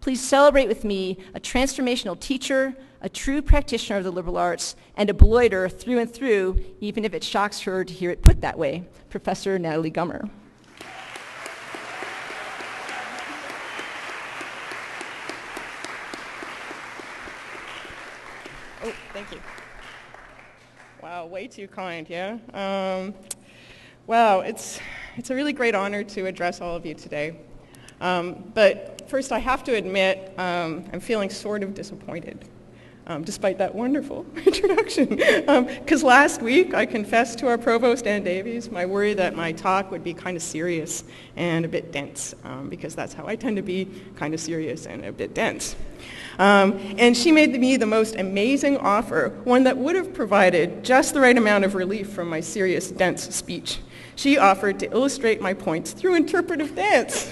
please celebrate with me a transformational teacher, a true practitioner of the liberal arts, and a Beloiter through and through, even if it shocks her to hear it put that way, Professor Natalie Gummer. Oh, thank you. Wow, way too kind, yeah? Wow, it's a really great honor to address all of you today. But first, I have to admit, I'm feeling sort of disappointed, despite that wonderful introduction. Because last week, I confessed to our provost, Ann Davies, my worry that my talk would be kind of serious and a bit dense, because that's how I tend to be, kind of serious and a bit dense. And she made me the most amazing offer, one that would have provided just the right amount of relief from my serious, dense speech. She offered to illustrate my points through interpretive dance.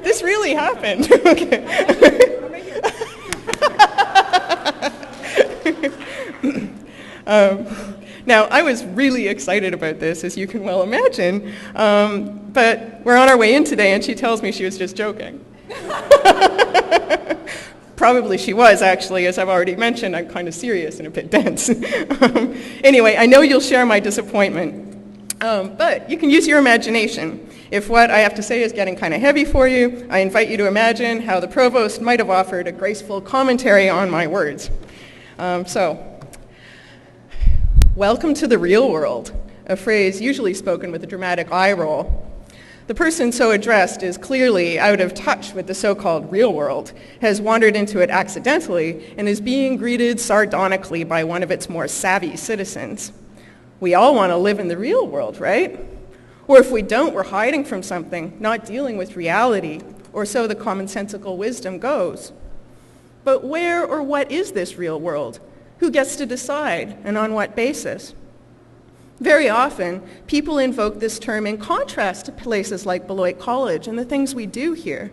This really happened. Okay. Now, I was really excited about this, as you can well imagine, but we're on our way in today, and she tells me she was just joking. Probably she was, actually. As I've already mentioned, I'm kind of serious and a bit dense. Anyway, I know you'll share my disappointment, but you can use your imagination. If what I have to say is getting kind of heavy for you, I invite you to imagine how the provost might have offered a graceful commentary on my words. Welcome to the real world, a phrase usually spoken with a dramatic eye roll. The person so addressed is clearly out of touch with the so-called real world, has wandered into it accidentally, and is being greeted sardonically by one of its more savvy citizens. We all want to live in the real world, right? Or if we don't, we're hiding from something, not dealing with reality, or so the commonsensical wisdom goes. But where or what is this real world? Who gets to decide, and on what basis? Very often, people invoke this term in contrast to places like Beloit College and the things we do here.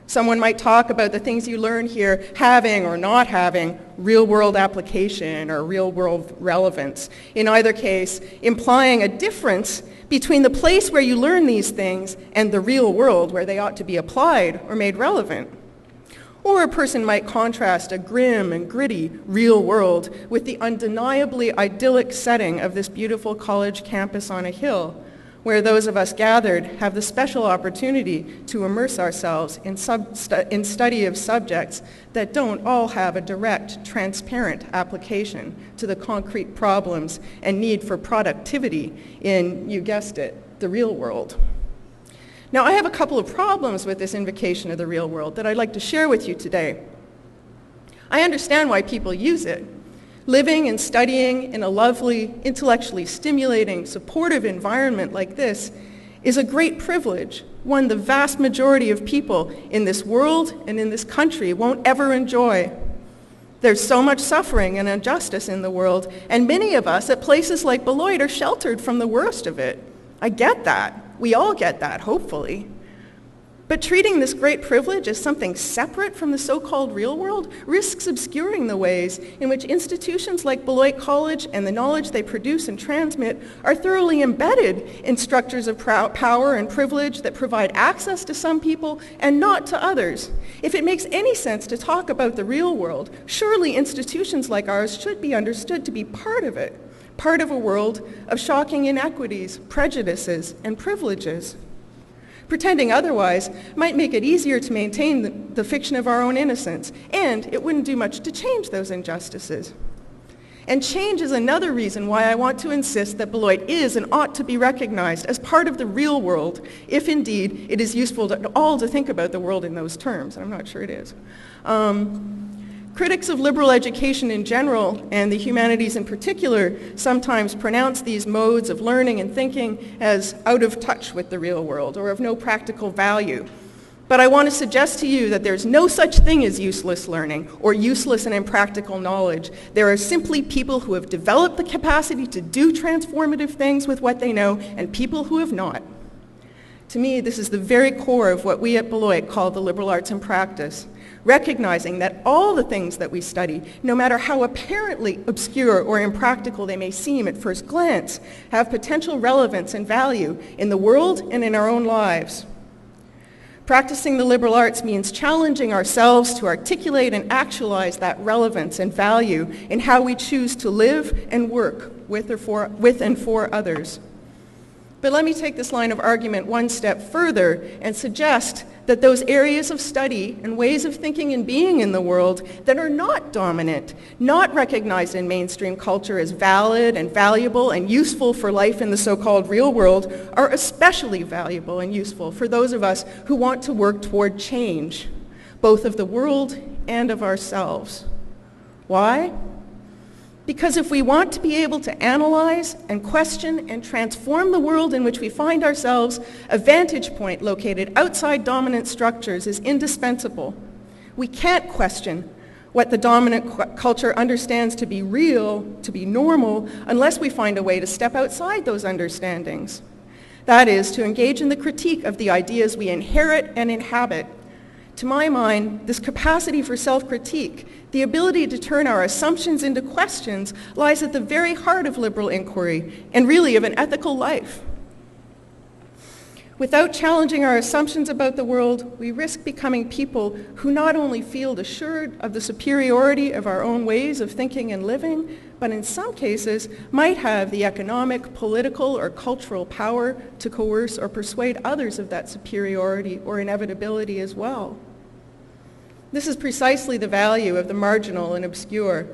Someone might talk about the things you learn here having or not having real-world application or real-world relevance, in either case implying a difference between the place where you learn these things and the real world where they ought to be applied or made relevant. Or a person might contrast a grim and gritty real world with the undeniably idyllic setting of this beautiful college campus on a hill, where those of us gathered have the special opportunity to immerse ourselves in study of subjects that don't all have a direct, transparent application to the concrete problems and need for productivity in, you guessed it, the real world. Now, I have a couple of problems with this invocation of the real world that I'd like to share with you today. I understand why people use it. Living and studying in a lovely, intellectually stimulating, supportive environment like this is a great privilege, one the vast majority of people in this world and in this country won't ever enjoy. There's so much suffering and injustice in the world, and many of us at places like Beloit are sheltered from the worst of it. I get that. We all get that, hopefully. But treating this great privilege as something separate from the so-called real world risks obscuring the ways in which institutions like Beloit College and the knowledge they produce and transmit are thoroughly embedded in structures of power and privilege that provide access to some people and not to others. If it makes any sense to talk about the real world, surely institutions like ours should be understood to be part of it. Part of a world of shocking inequities, prejudices, and privileges. Pretending otherwise might make it easier to maintain the fiction of our own innocence, and it wouldn't do much to change those injustices. And change is another reason why I want to insist that Beloit is and ought to be recognized as part of the real world, if indeed it is useful to all to think about the world in those terms, and I'm not sure it is. Critics of liberal education in general, and the humanities in particular, sometimes pronounce these modes of learning and thinking as out of touch with the real world or of no practical value. But I want to suggest to you that there's no such thing as useless learning or useless and impractical knowledge. There are simply people who have developed the capacity to do transformative things with what they know and people who have not. To me, this is the very core of what we at Beloit call the liberal arts in practice, recognizing that all the things that we study, no matter how apparently obscure or impractical they may seem at first glance, have potential relevance and value in the world and in our own lives. Practicing the liberal arts means challenging ourselves to articulate and actualize that relevance and value in how we choose to live and work with and for others. But let me take this line of argument one step further and suggest that those areas of study and ways of thinking and being in the world that are not dominant, not recognized in mainstream culture as valid and valuable and useful for life in the so-called real world, are especially valuable and useful for those of us who want to work toward change, both of the world and of ourselves. Why? Because if we want to be able to analyze and question and transform the world in which we find ourselves, a vantage point located outside dominant structures is indispensable. We can't question what the dominant culture understands to be real, to be normal, unless we find a way to step outside those understandings. That is, to engage in the critique of the ideas we inherit and inhabit. To my mind, this capacity for self-critique, the ability to turn our assumptions into questions, lies at the very heart of liberal inquiry and really of an ethical life. Without challenging our assumptions about the world, we risk becoming people who not only feel assured of the superiority of our own ways of thinking and living, but in some cases might have the economic, political, or cultural power to coerce or persuade others of that superiority or inevitability as well. This is precisely the value of the marginal and obscure.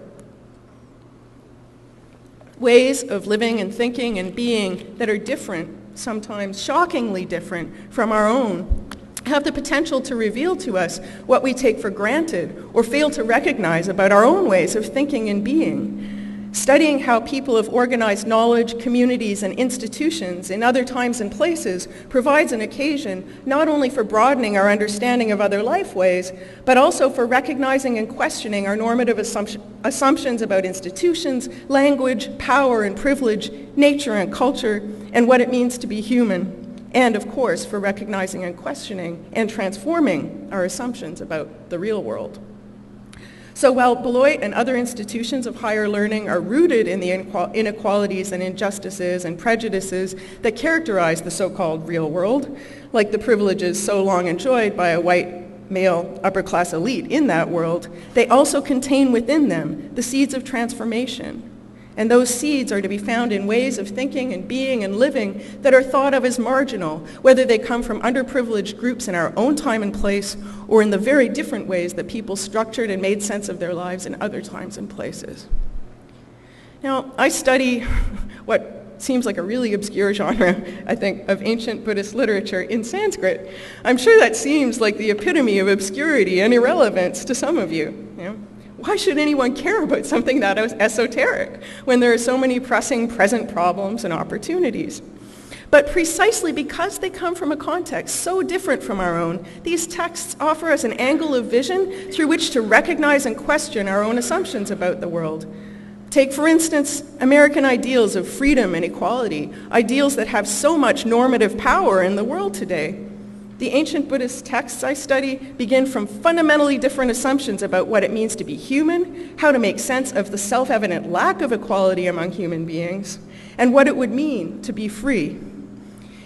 Ways of living and thinking and being that are different, sometimes shockingly different from our own, have the potential to reveal to us what we take for granted or fail to recognize about our own ways of thinking and being. Studying how people have organized knowledge, communities, and institutions in other times and places provides an occasion not only for broadening our understanding of other life ways, but also for recognizing and questioning our normative assumptions about institutions, language, power and privilege, nature and culture, and what it means to be human. And of course, for recognizing and questioning and transforming our assumptions about the real world. So while Beloit and other institutions of higher learning are rooted in the inequalities and injustices and prejudices that characterize the so-called real world, like the privileges so long enjoyed by a white male upper-class elite in that world, they also contain within them the seeds of transformation. And those seeds are to be found in ways of thinking and being and living that are thought of as marginal, whether they come from underprivileged groups in our own time and place or in the very different ways that people structured and made sense of their lives in other times and places. Now, I study what seems like a really obscure genre, I think, of ancient Buddhist literature in Sanskrit. I'm sure that seems like the epitome of obscurity and irrelevance to some of you. Why should anyone care about something that esoteric when there are so many pressing present problems and opportunities? But precisely because they come from a context so different from our own, these texts offer us an angle of vision through which to recognize and question our own assumptions about the world. Take, for instance, American ideals of freedom and equality, ideals that have so much normative power in the world today. The ancient Buddhist texts I study begin from fundamentally different assumptions about what it means to be human, how to make sense of the self-evident lack of equality among human beings, and what it would mean to be free.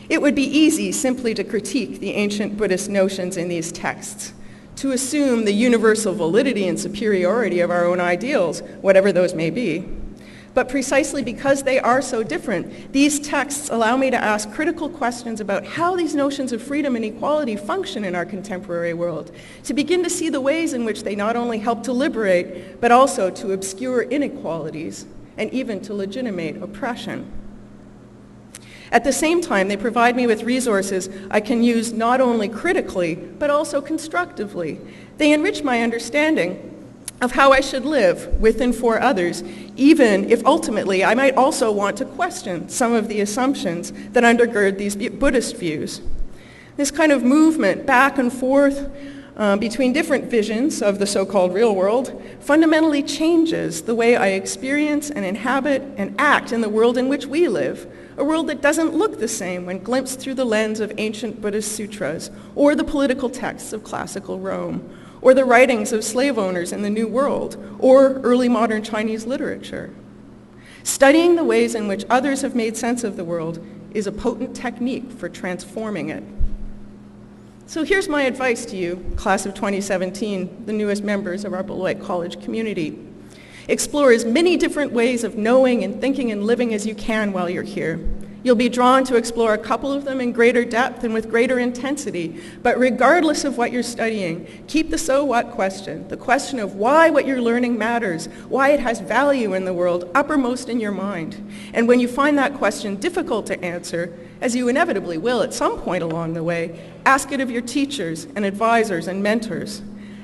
It would be easy simply to critique the ancient Buddhist notions in these texts, to assume the universal validity and superiority of our own ideals, whatever those may be. But precisely because they are so different, these texts allow me to ask critical questions about how these notions of freedom and equality function in our contemporary world, to begin to see the ways in which they not only help to liberate, but also to obscure inequalities and even to legitimate oppression. At the same time, they provide me with resources I can use not only critically, but also constructively. They enrich my understanding of how I should live with and for others, even if ultimately I might also want to question some of the assumptions that undergird these Buddhist views. This kind of movement back and forth between different visions of the so-called real world fundamentally changes the way I experience and inhabit and act in the world in which we live, a world that doesn't look the same when glimpsed through the lens of ancient Buddhist sutras or the political texts of classical Rome, or the writings of slave owners in the New World, or early modern Chinese literature. Studying the ways in which others have made sense of the world is a potent technique for transforming it. So here's my advice to you, class of 2017, the newest members of our Beloit College community. Explore as many different ways of knowing and thinking and living as you can while you're here. You'll be drawn to explore a couple of them in greater depth and with greater intensity, but regardless of what you're studying, keep the so what question, the question of why what you're learning matters, why it has value in the world, uppermost in your mind. And when you find that question difficult to answer, as you inevitably will at some point along the way, ask it of your teachers and advisors and mentors.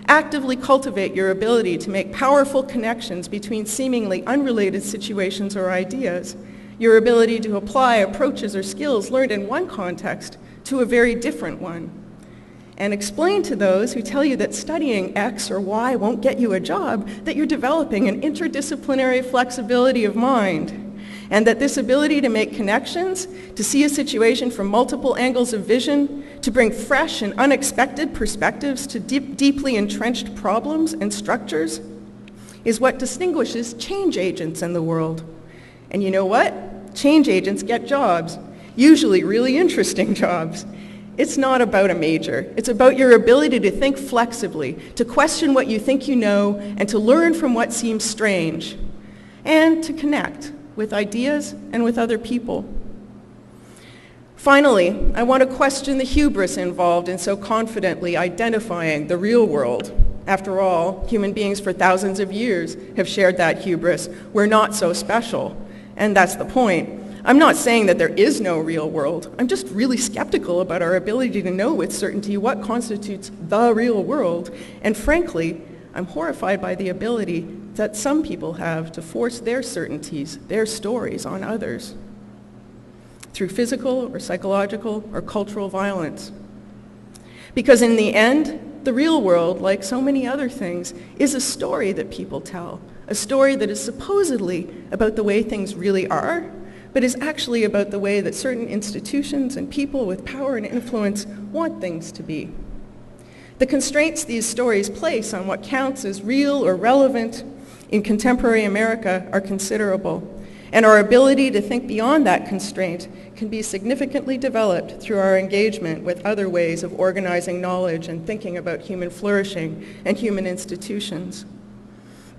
Actively cultivate your ability to make powerful connections between seemingly unrelated situations or ideas, your ability to apply approaches or skills learned in one context to a very different one. And explain to those who tell you that studying X or Y won't get you a job that you're developing an interdisciplinary flexibility of mind, and that this ability to make connections, to see a situation from multiple angles of vision, to bring fresh and unexpected perspectives to deeply entrenched problems and structures, is what distinguishes change agents in the world. And you know what? Change agents get jobs, usually really interesting jobs. It's not about a major. It's about your ability to think flexibly, to question what you think you know, and to learn from what seems strange, and to connect with ideas and with other people. Finally, I want to question the hubris involved in so confidently identifying the real world. After all, human beings for thousands of years have shared that hubris. We're not so special. And that's the point. I'm not saying that there is no real world. I'm just really skeptical about our ability to know with certainty what constitutes the real world. And frankly, I'm horrified by the ability that some people have to force their certainties, their stories on others through physical or psychological or cultural violence. Because in the end, the real world, like so many other things, is a story that people tell. A story that is supposedly about the way things really are, but is actually about the way that certain institutions and people with power and influence want things to be. The constraints these stories place on what counts as real or relevant in contemporary America are considerable, and our ability to think beyond that constraint can be significantly developed through our engagement with other ways of organizing knowledge and thinking about human flourishing and human institutions.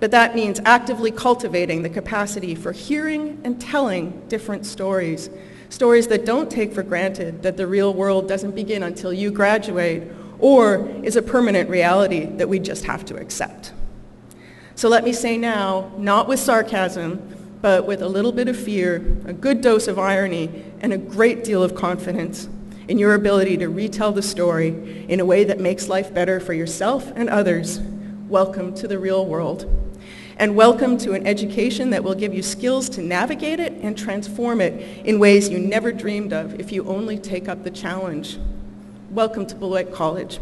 But that means actively cultivating the capacity for hearing and telling different stories, stories that don't take for granted that the real world doesn't begin until you graduate or is a permanent reality that we just have to accept. So let me say now, not with sarcasm, but with a little bit of fear, a good dose of irony, and a great deal of confidence in your ability to retell the story in a way that makes life better for yourself and others. Welcome to the real world. And welcome to an education that will give you skills to navigate it and transform it in ways you never dreamed of if you only take up the challenge. Welcome to Beloit College.